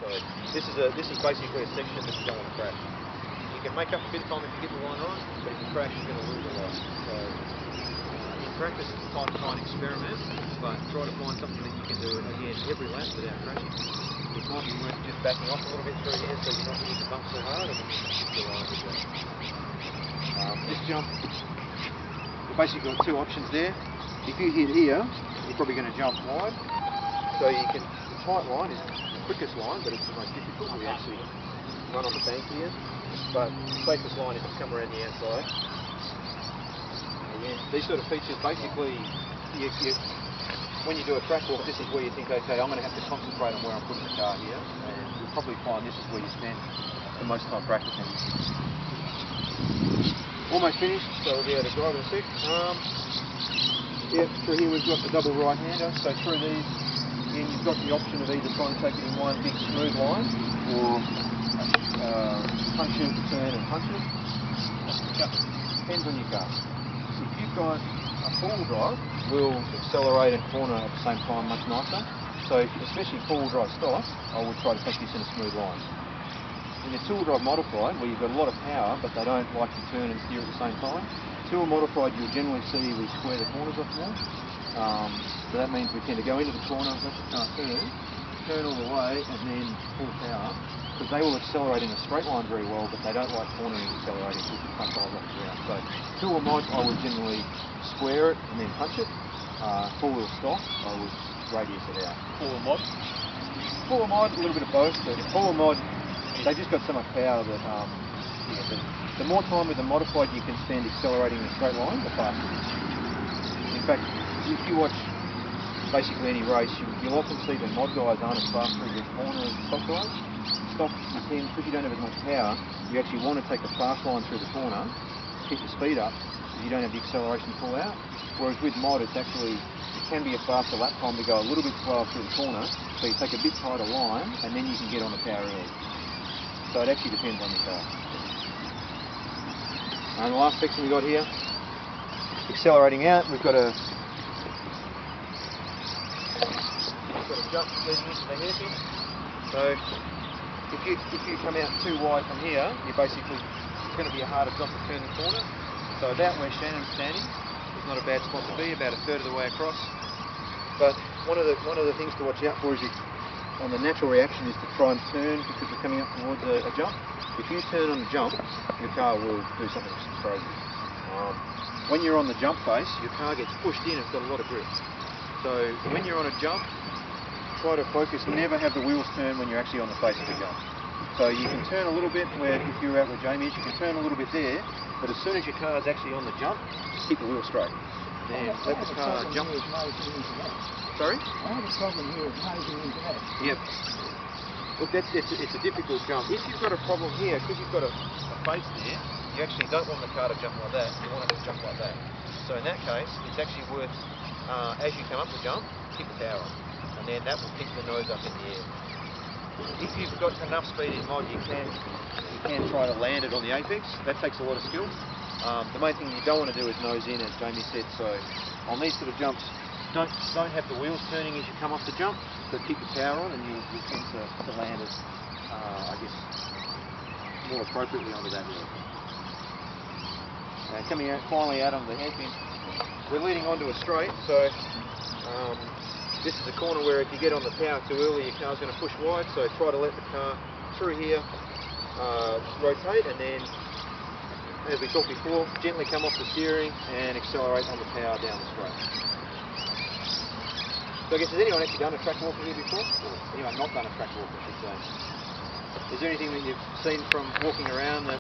So this is basically a section that you don't want to crash. You can make up a bit of time if you get the line on, but if you crash, you're going to lose a lot. So in practice, it's a fine experiment, but try to find something that you can do again every lap without crashing. It might be worth just backing off a little bit through here so you're not hitting the bump so hard, and then you can shift your line as well. This jump, you've basically got two options there. If you hit here, you're probably going to jump wide. So you can, the tight line is the quickest line, but it's the most difficult. We actually run on the bank here. But the safest line is to come around the outside. Again, these sort of features, basically, when you do a track walk, this is where you think, okay, I'm going to have to concentrate on where I'm putting the car here. And you'll probably find this is where you spend the most time practicing. Almost finished, so we'll be able to drive in a sec. Yeah, through here we've got the double right-hander, so through these, again, you've got the option of either trying to take it in one big smooth line, or punch it, turn and punch it. Depends on your car. If you've got a four-wheel drive, will accelerate and corner at the same time much nicer. So especially four-wheel drive stock, I would try to take this in a smooth line. In a two-wheel drive modified, where you've got a lot of power, but they don't like to turn and steer at the same time, two-wheel modified, you'll generally see we square the corners off more. So that means we tend to go into the corner, let the car turn all the way, and then full power, because they will accelerate in a straight line very well, but they don't like cornering and accelerating because the front tyres off the ground. So two-wheel mod, I would generally square it and then punch it. Four-wheel stock, I would radius it out. Four-wheel mod? Four-wheel mod, a little bit of both, but four-wheel mod, they just got so much power that the more time with the modified you can spend accelerating in a straight line, the faster it is. In fact, if you watch basically any race, you'll often see the mod guys aren't as fast through the corner as the stock guys. Stock, you tend, because you don't have as much power, you actually want to take the fast line through the corner, keep the speed up, because you don't have the acceleration to pull out. Whereas with mod, it's actually, it can be a faster lap time to go a little bit slower through the corner, so you take a bit tighter line, and then you can get on the power early. So it actually depends on your car. And the last section we got here, accelerating out, we've got a jump leading into the hairpin. So if you come out too wide from here, you're basically, it's going to be a harder drop to turn the corner. So about where Shannon's standing is not a bad spot to be, about a third of the way across. But one of the things to watch out for is on the natural reaction is to try and turn because you're coming up towards a jump. If you turn on the jump, your car will do something crazy. When you're on the jump face, your car gets pushed in, it's got a lot of grip. So when you're on a jump, try to focus, never have the wheels turn when you're actually on the face of the jump. So you can turn a little bit, where if you're out where Jamie is, you can turn a little bit there, but as soon as your car is actually on the jump, just keep the wheel straight. Then let the car jump. Sorry? I have a problem here with nosing into that. Yep. Look, it's a difficult jump. If you've got a problem here, because you've got a face there, you actually don't want the car to jump like that, you want it to jump like that. So in that case, it's actually worth, as you come up the jump, keep the power on. And then that will keep the nose up in the air. If you've got enough speed in mod, you can try to land it on the apex. That takes a lot of skill. The main thing you don't want to do is nose in, as Jamie said. So on these sort of jumps, don't have the wheels turning as you come off the jump, but keep the power on, and you'll tend to land it, I guess, more appropriately onto that wheel. Coming out finally out onto the hairpin, we're leading onto a straight, so this is a corner where if you get on the power too early, your car's going to push wide, so try to let the car through here rotate, and then, as we talked before, gently come off the steering and accelerate on the power down the straight. So I guess, has anyone actually done a track walker here before? Or anyone not done a track walk, I should say? Is there anything that you've seen from walking around that